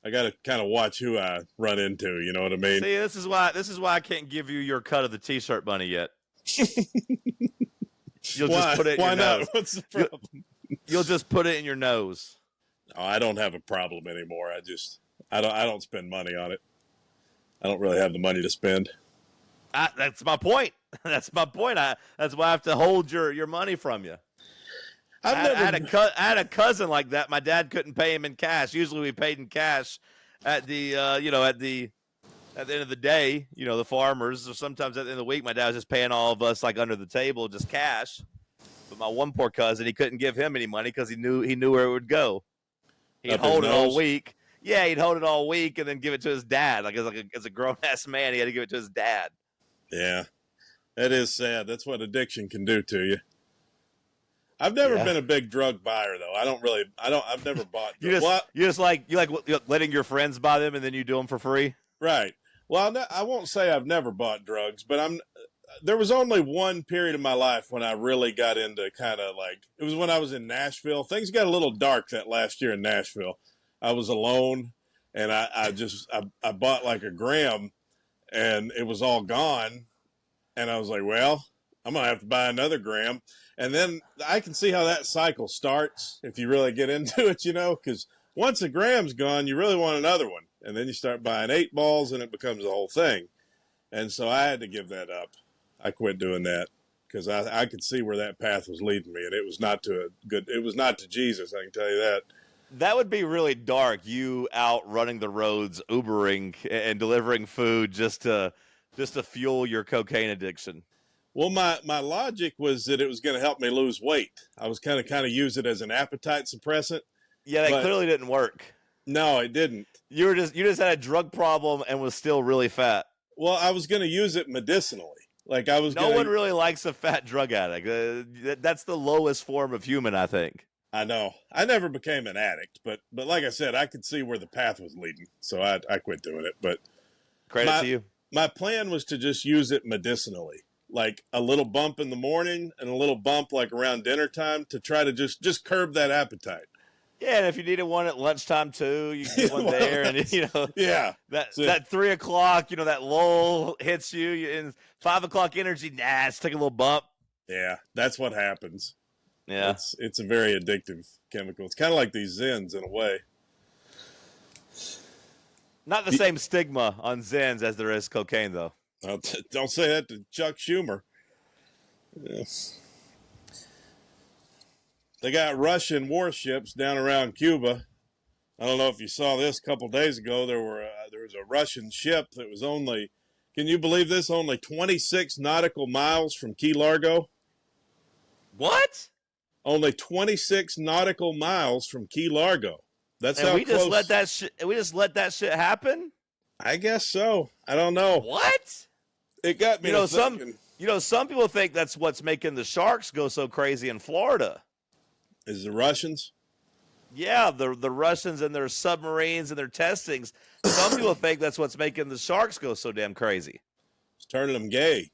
I got to kind of watch who I run into. You know what I mean? See, this is why I can't give you your cut of the T-shirt, Bunny, yet. You'll just put it in your nose. What's the problem? You'll just put it in your nose. Oh, I don't have a problem anymore. I don't spend money on it. I don't really have the money to spend. That's my point. That's my point. That's why I have to hold your money from you. I had a cousin like that. My dad couldn't pay him in cash. Usually we paid in cash at the at the end of the day, the farmers, or sometimes at the end of the week, my dad was just paying all of us like under the table, just cash. But my one poor cousin, he couldn't give him any money because he knew where it would go. He'd hold it all week. Yeah, he'd hold it all week and then give it to his dad. As a grown ass man, he had to give it to his dad. Yeah, that is sad. That's what addiction can do to you. I've never been a big drug buyer though. I've never bought. You like letting your friends buy them and then you do them for free. Right. Well, I won't say I've never bought drugs, but there was only one period of my life when I really got into it was when I was in Nashville. Things got a little dark that last year in Nashville. I was alone and I bought like a gram and it was all gone. And I was like, well, I'm going to have to buy another gram. And then I can see how that cycle starts if you really get into it, because once a gram's gone, you really want another one. And then you start buying 8 balls and it becomes a whole thing. And so I had to give that up. I quit doing that because I could see where that path was leading me. And it was not to Jesus. I can tell you that. That would be really dark. You out running the roads, Ubering and delivering food just to fuel your cocaine addiction. Well, my logic was that it was going to help me lose weight. I was kind of use it as an appetite suppressant. Yeah, that clearly didn't work. No, it didn't. You just had a drug problem and was still really fat. Well, I was going to use it medicinally. No one really likes a fat drug addict. That's the lowest form of human, I think. I know. I never became an addict, but like I said, I could see where the path was leading, so I quit doing it. But credit to you. My plan was to just use it medicinally, like a little bump in the morning and a little bump like around dinner time to try to just curb that appetite. Yeah, and if you needed one at lunchtime too, you can get one there, and yeah, that 3 o'clock, that lull hits you, and 5 o'clock energy, let's take a little bump. Yeah, that's what happens. Yeah, it's a very addictive chemical. It's kind of like these Zens in a way. Not the same stigma on Zens as there is cocaine, though. Don't say that to Chuck Schumer. Yeah. They got Russian warships down around Cuba. I don't know if you saw this a couple days ago. There was a Russian ship that was only, can you believe this, only 26 nautical miles from Key Largo? What? Only 26 nautical miles from Key Largo. That's how we close. We just let that shit happen? I guess so. I don't know. What? It got me thinking. Some people think that's what's making the sharks go so crazy in Florida. Is the Russians? Yeah, the Russians and their submarines and their testings. Some people think that's what's making the sharks go so damn crazy. It's turning them gay.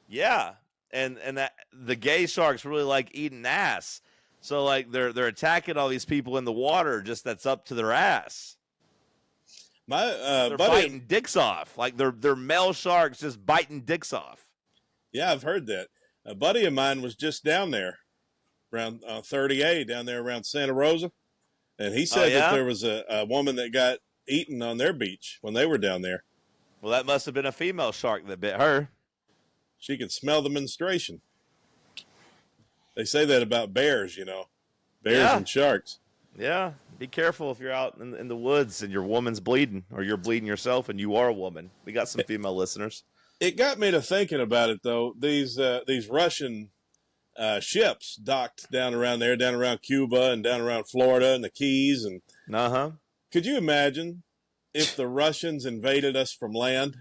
Yeah, and that the gay sharks really like eating ass. So like they're attacking all these people in the water just that's up to their ass. They're biting dicks off. Like they're male sharks just biting dicks off. Yeah, I've heard that. A buddy of mine was just down there around 30A down there around Santa Rosa. And he said that there was a woman that got eaten on their beach when they were down there. Well, that must have been a female shark that bit her. She could smell the menstruation. They say that about bears, bears and sharks. Yeah. Be careful if you're out in the woods and your woman's bleeding or you're bleeding yourself and you are a woman. We got some female listeners. It got me to thinking about it, though. These Russian ships docked down around Cuba and down around Florida and the Keys. And could you imagine if the Russians invaded us from land?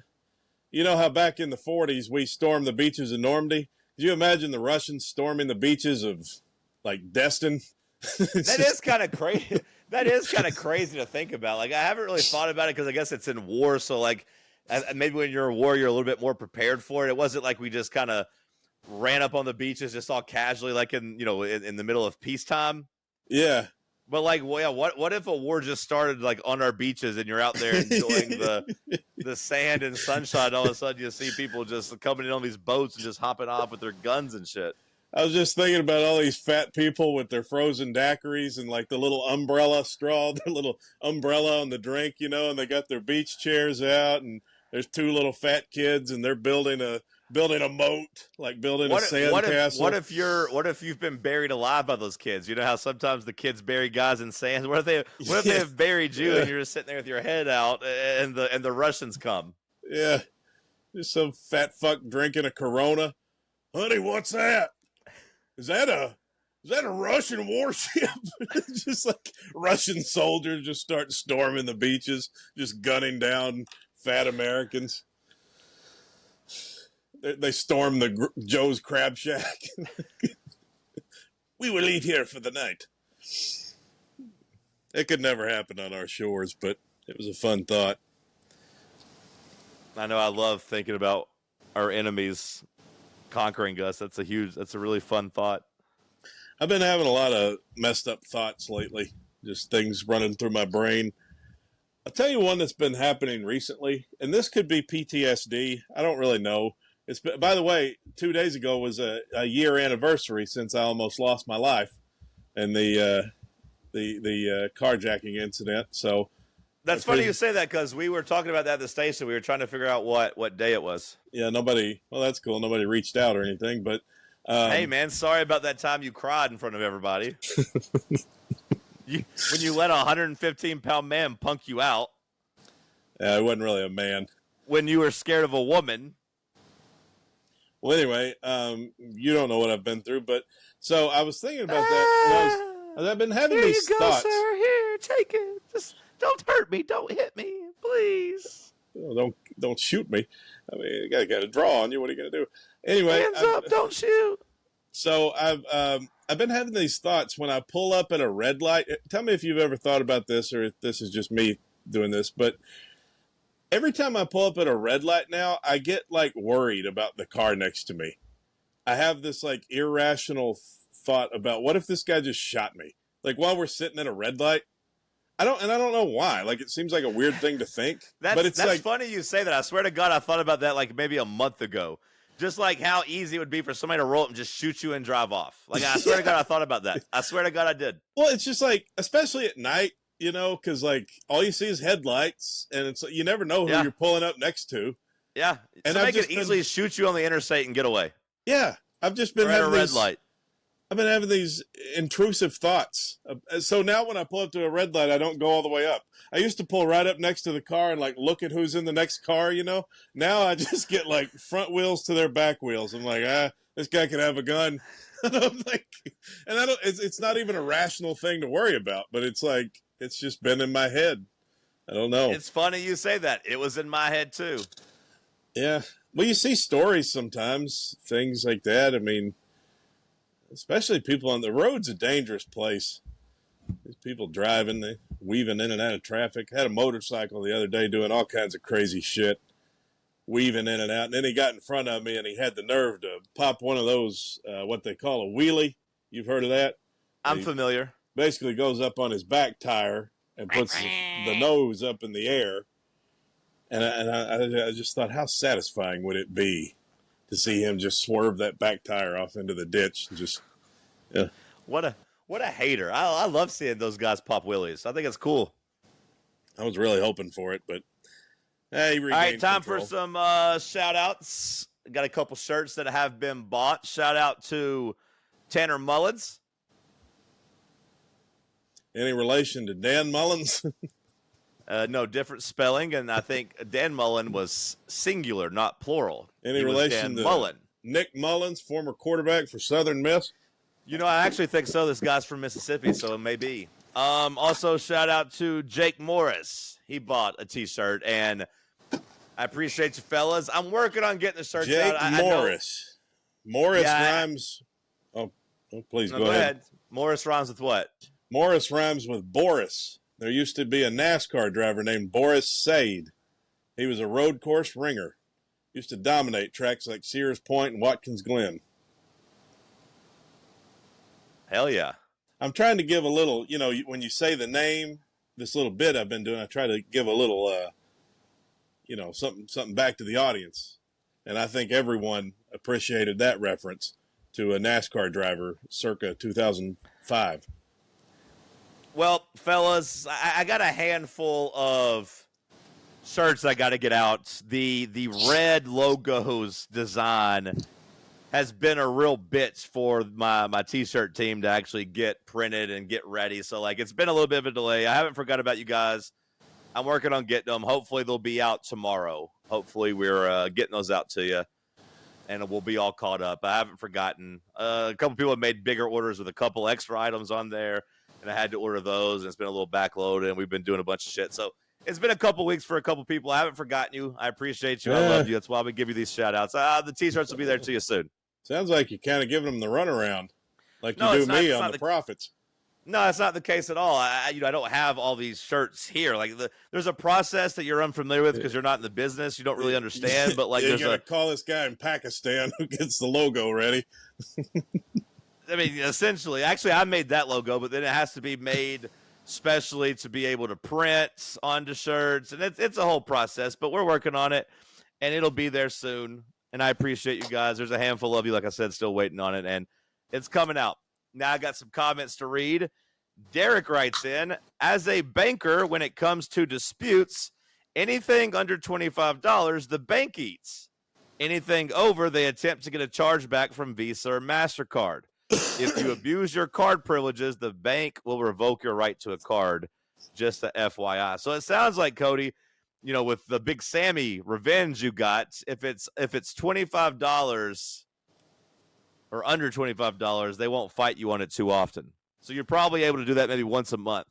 You know how back in the 40s we stormed the beaches of Normandy? Could you imagine the Russians storming the beaches of like Destin It's That is just, kind of crazy. That is kind of crazy to think about. Like, I haven't really thought about it because I guess it's in war. So, like, maybe when you're in war, you're a little bit more prepared for it. It wasn't like we just kind of ran up on the beaches just all casually, like in the middle of peacetime. yeah. But like, well, yeah, what if a war just started like on our beaches and you're out there enjoying the sand and sunshine? All of a sudden, you see people just coming in on these boats and just hopping off with their guns and shit. I was just thinking about all these fat people with their frozen daiquiris and like the little umbrella straw, their little umbrella on the drink, and they got their beach chairs out, and there's two little fat kids, and they're building a moat, like building a sandcastle. What if you've been buried alive by those kids? You know how sometimes the kids bury guys in sand. What if they Yeah. have buried you Yeah. and you're just sitting there with your head out and the Russians come? Yeah, just some fat fuck drinking a Corona. Honey, what's that? Is that a Russian warship? Just like Russian soldiers just start storming the beaches, just gunning down fat Americans. They storm the Joe's Crab Shack. We will eat here for the night. It could never happen on our shores, but it was a fun thought. I know I love thinking about our enemies conquering us. That's a really fun thought. I've been having a lot of messed up thoughts lately, just things running through my brain. I'll tell you one that's been happening recently, and this could be PTSD. I don't really know. By the way, 2 days ago was a year anniversary since I almost lost my life in the carjacking incident. So that's funny you say that because we were talking about that at the station. We were trying to figure out what day it was. Yeah, nobody. Well, that's cool. Nobody reached out or anything, but hey, man, sorry about that time you cried in front of everybody. When you let a 115-pound man punk you out. Yeah, I wasn't really a man. When you were scared of a woman. Well, anyway, you don't know what I've been through, but so I was thinking about that. I've been having Here these you go, thoughts. sir. Here, take it. Just don't hurt me. Don't hit me, please. Oh, don't shoot me. I mean, you got to draw on you. What are you going to do? Anyway, Hands up. Don't shoot. So I've been having these thoughts when I pull up at a red light. Tell me if you've ever thought about this or if this is just me doing this, but every time I pull up at a red light now, I get like worried about the car next to me. I have this like irrational thought about what if this guy just shot me? Like while we're sitting at a red light. I don't know why. Like it seems like a weird thing to think. But it's like funny you say that. I swear to God, I thought about that like maybe a month ago. Just like how easy it would be for somebody to roll up and just shoot you and drive off. Like I swear to God, I thought about that. I swear to God, I did. Well, it's just like, especially at night, because like all you see is headlights, and it's you never know who you're pulling up next to. Yeah, and somebody could easily shoot you on the interstate and get away. Yeah, I've just been having red light. I've been having these intrusive thoughts. So now when I pull up to a red light, I don't go all the way up. I used to pull right up next to the car and like look at who's in the next car, Now I just get like front wheels to their back wheels. I'm like, this guy can have a gun. And I'm like, and I don't, it's not even a rational thing to worry about, but it's like, it's just been in my head. I don't know. It's funny you say that. It was in my head too. Yeah. Well, you see stories sometimes, things like that. I mean, especially people on the road's a dangerous place. These people driving, they weaving in and out of traffic. Had a motorcycle the other day doing all kinds of crazy shit, weaving in and out. And then he got in front of me and he had the nerve to pop one of those, what they call a wheelie. You've heard of that? I'm familiar. Basically goes up on his back tire and puts the nose up in the air. And I just thought, how satisfying would it be to see him just swerve that back tire off into the ditch and just, yeah. What a hater. I love seeing those guys pop wheelies. I think it's cool. I was really hoping for it, but hey, all right, time control. for some shout outs. Got a couple shirts that have been bought. Shout out to Tanner Mullins. Any relation to Dan Mullins? No, different spelling, and I think Dan Mullen was singular, not plural. Any relation to Mullen. Nick Mullins, former quarterback for Southern Miss? I actually think so. This guy's from Mississippi, so it may be. Also, shout out to Jake Morris. He bought a T-shirt, and I appreciate you, fellas. I'm working on getting the shirts Jake out. Morris. Morris rhymes. Oh, Oh, please No, go go ahead. ahead. Morris rhymes with what? Morris rhymes with Boris. There used to be a NASCAR driver named Boris Said. He was a road course ringer. Used to dominate tracks like Sears Point and Watkins Glen. Hell yeah. I'm trying to give a little, when you say the name, this little bit I've been doing, I try to give a little, something back to the audience. And I think everyone appreciated that reference to a NASCAR driver circa 2005. Well, fellas, I got a handful of shirts I got to get out. The red logos design has been a real bitch for my t-shirt team to actually get printed and get ready. So, like, it's been a little bit of a delay. I haven't forgot about you guys. I'm working on getting them. Hopefully, they'll be out tomorrow. Hopefully, we're getting those out to you, and we'll be all caught up. I haven't forgotten. A couple people have made bigger orders with a couple extra items on there, and I had to order those, and it's been a little backloaded, and we've been doing a bunch of shit. So it's been a couple weeks for a couple people. I haven't forgotten you. I appreciate you. I love you. That's why we give you these shout-outs. The T-shirts will be there to you soon. Sounds like you're kind of giving them the runaround, like you No, do it's not- me it's on not the the- Profits. No, that's not the case at all. I don't have all these shirts here. Like, there's a process that you're unfamiliar with because you're not in the business. You don't really understand. But like, you're there's gonna call this guy in Pakistan who gets the logo ready. I mean, essentially, actually, I made that logo, but then it has to be made specially to be able to print onto shirts, and it's a whole process. But we're working on it, and it'll be there soon. And I appreciate you guys. There's a handful of you, like I said, still waiting on it, and it's coming out. Now I got some comments to read. Derek writes in, as a banker, when it comes to disputes, anything under $25, the bank eats. Anything over, they attempt to get a chargeback from Visa or MasterCard. If you abuse your card privileges, the bank will revoke your right to a card. Just a FYI. So it sounds like, Cody, with the Big Sammy revenge you got, if it's $25 or under $25, they won't fight you on it too often. So you're probably able to do that maybe once a month.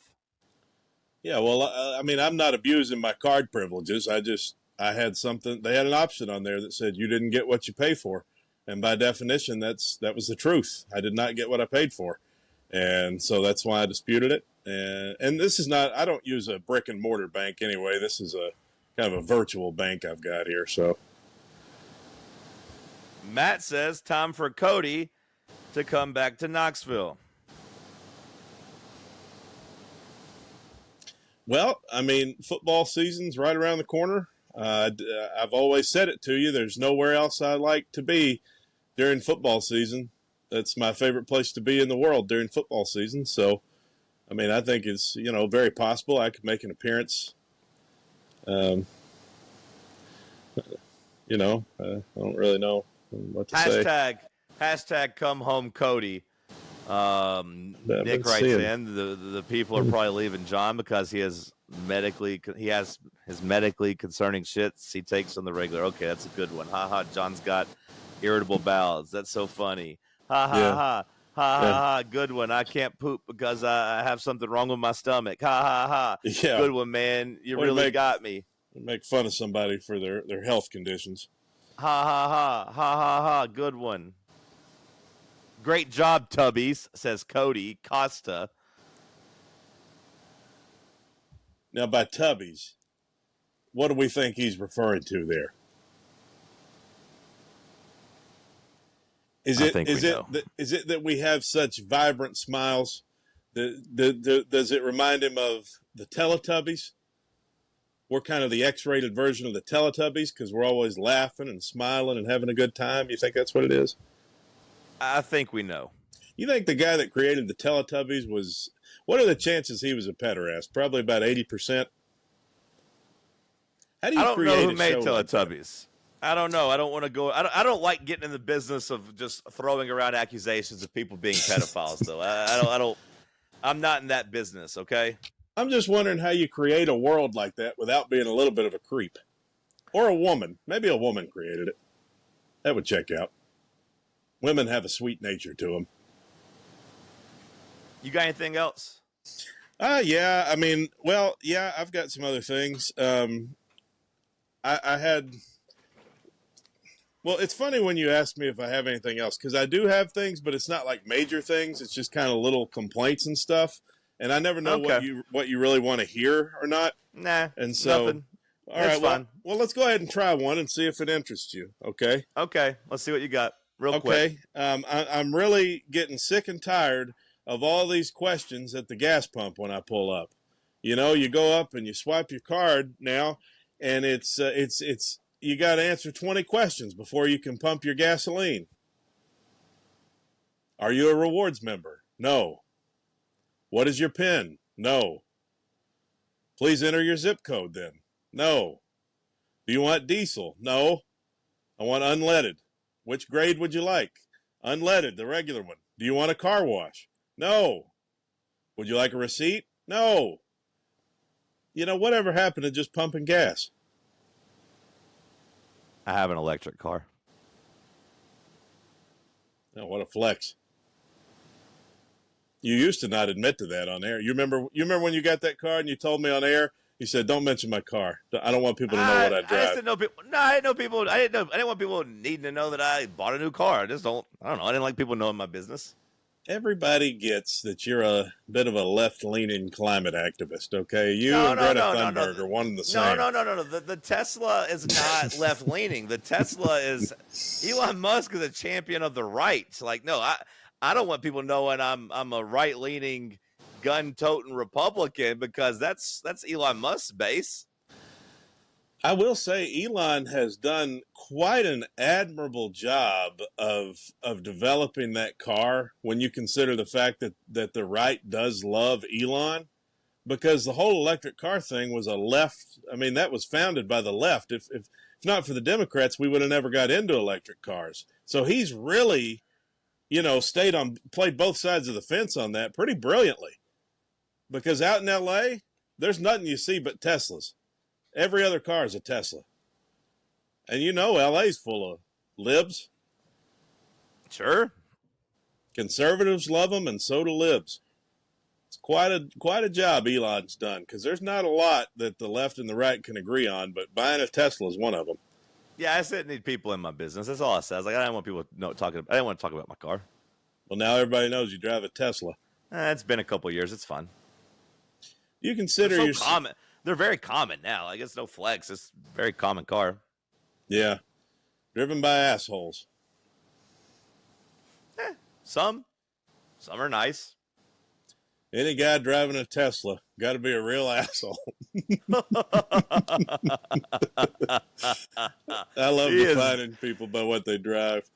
Yeah, well, I'm not abusing my card privileges. I had something. They had an option on there that said you didn't get what you pay for, and by definition, that was the truth. I did not get what I paid for, and so that's why I disputed it. And this is not. I don't use a brick and mortar bank anyway. This is a kind of a virtual bank I've got here. So Matt says time for Cody to come back to Knoxville. Well, football season's right around the corner. I've always said it to you. There's nowhere else I like to be during football season. That's my favorite place to be in the world during football season. So, I think it's, very possible I could make an appearance. I don't really know what to say. Hashtag come home Cody. Nick writes in, the people are probably leaving John because he has his medically concerning shits he takes on the regular. Okay, that's a good one. Ha ha. John's got irritable bowels. That's so funny. Ha ha ha. Ha ha ha. Good one. I can't poop because I have something wrong with my stomach. Ha ha ha. Yeah. Good one, man. You really got me. Make fun of somebody for their health conditions. Ha ha ha. Ha ha ha. Good one. Great job, Tubbies, says Cody Costa. Now, by Tubbies, what do we think he's referring to there? Is it that we have such vibrant smiles? Does it remind him of the Teletubbies? We're kind of the X-rated version of the Teletubbies because we're always laughing and smiling and having a good time. You think that's what it is? I think we know. You think the guy that created the Teletubbies was... What are the chances he was a pederast? Probably about 80%. How do you I don't create know who made Teletubbies? I don't know. I don't want to go... I don't like getting in the business of just throwing around accusations of people being pedophiles, though. I'm not in that business, okay? I'm just wondering how you create a world like that without being a little bit of a creep. Or a woman. Maybe a woman created it. That would check out. Women have a sweet nature to them. You got anything else? Yeah. I've got some other things. I had Well, it's funny when you ask me if I have anything else, because I do have things, but it's not like major things. It's just kind of little complaints and stuff, and I never know Okay. what you really want to hear or not. Nah, And so, nothing. all It's right, fine. well, let's go ahead and try one and see if it interests you. Okay. Okay, let's see what you got real quick. Okay. I'm really getting sick and tired of all these questions at the gas pump when I pull up. You know, you go up and you swipe your card now, and it's you got to answer 20 questions before you can pump your gasoline. Are you a rewards member? No. What is your PIN? No. Please enter your zip code then. No. Do you want diesel? No. I want unleaded. Which grade would you like? Unleaded, the regular one. Do you want a car wash? No. Would you like a receipt? No. You know, whatever happened to just pumping gas? I have an electric car. Oh, what a flex. You used to not admit to that on air. You remember when you got that car and you told me on air, you said, "Don't mention my car. I don't want people to know what I drive." I just didn't know people. No, I didn't know people. I didn't want people needing to know that I bought a new car. I don't know. I didn't like people knowing my business. Everybody gets that you're a bit of a left-leaning climate activist, okay? You No, and no, Greta no, Thunberg no. are one and the same. No. The Tesla is not left-leaning. The Tesla is Elon Musk is a champion of the right. Like, no, I don't want people knowing I'm a right-leaning, gun-toting Republican because that's Elon Musk's base. I will say Elon has done quite an admirable job of developing that car when you consider the fact that the right does love Elon, because the whole electric car thing was a left. I mean, that was founded by the left. If not for the Democrats, we would have never got into electric cars. So he's really, you know, played both sides of the fence on that pretty brilliantly. Because out in LA, there's nothing you see but Teslas. Every other car is a Tesla. And you know LA's full of libs. Sure. Conservatives love them, and so do libs. It's quite a job Elon's done, because there's not a lot that the left and the right can agree on, but buying a Tesla is one of them. Yeah, I said need people in my business. That's all I said. I was like, I didn't want people talking. I didn't want to talk about my car. Well, now everybody knows you drive a Tesla. It's been a couple of years. It's fun. You consider They're so common. They're very common now. Like, it's no flex. It's a very common car. Yeah. Driven by assholes. Some are nice. Any guy driving a Tesla got to be a real asshole. I love defining people by what they drive.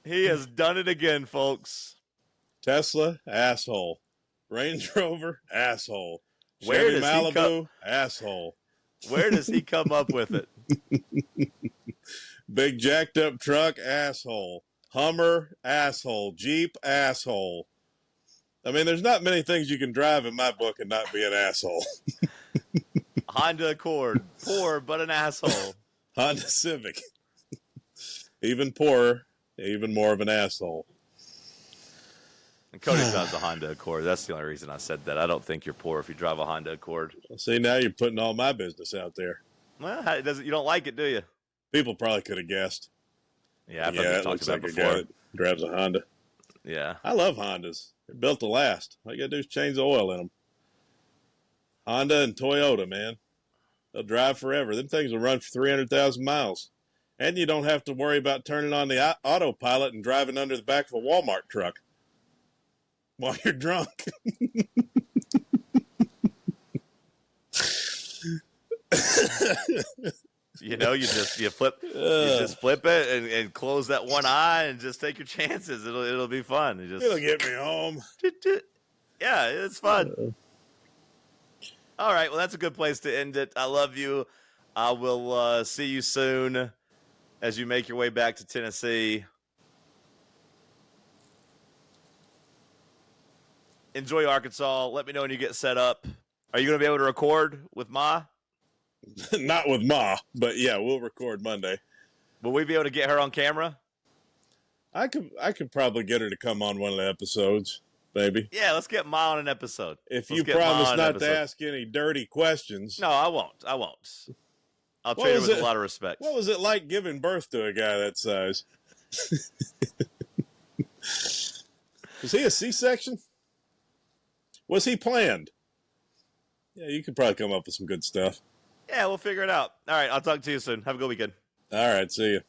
He has done it again, folks. Tesla, asshole. Range Rover, asshole. Where Chevy does Malibu, asshole. Where does he come up with it? Big jacked up truck, asshole. Hummer, asshole. Jeep, asshole. I mean, there's not many things you can drive in my book and not be an asshole. Honda Accord, poor but an asshole. Honda Civic, even poorer, even more of an asshole. And Cody drives a Honda Accord. That's the only reason I said that. I don't think you're poor if you drive a Honda Accord. See, now you're putting all my business out there. Well, you don't like it, do you? People probably could have guessed. Yeah, it looks like a guy that drives a Honda. Yeah. I love Hondas. They're built to last. All you got to do is change the oil in them. Honda and Toyota, man. They'll drive forever. Them things will run for 300,000 miles. And you don't have to worry about turning on the autopilot and driving under the back of a Walmart truck while you're drunk. You know, you flip it and close that one eye and just take your chances. It'll be fun. It'll get me home. Yeah, it's fun. All right, well, that's a good place to end it. I love you. I will see you soon as you make your way back to Tennessee. Enjoy Arkansas. Let me know when you get set up. Are you going to be able to record with Ma? Not with Ma, but yeah, we'll record Monday. Will we be able to get her on camera? I could probably get her to come on one of the episodes, maybe. Yeah, let's get Ma on an episode. If you promise not to ask any dirty questions. No, I won't. I'll treat her with a lot of respect. What was it like giving birth to a guy that size? Was he a C-section? Was he planned? Yeah, you could probably come up with some good stuff. Yeah, we'll figure it out. All right, I'll talk to you soon. Have a good weekend. All right, see you.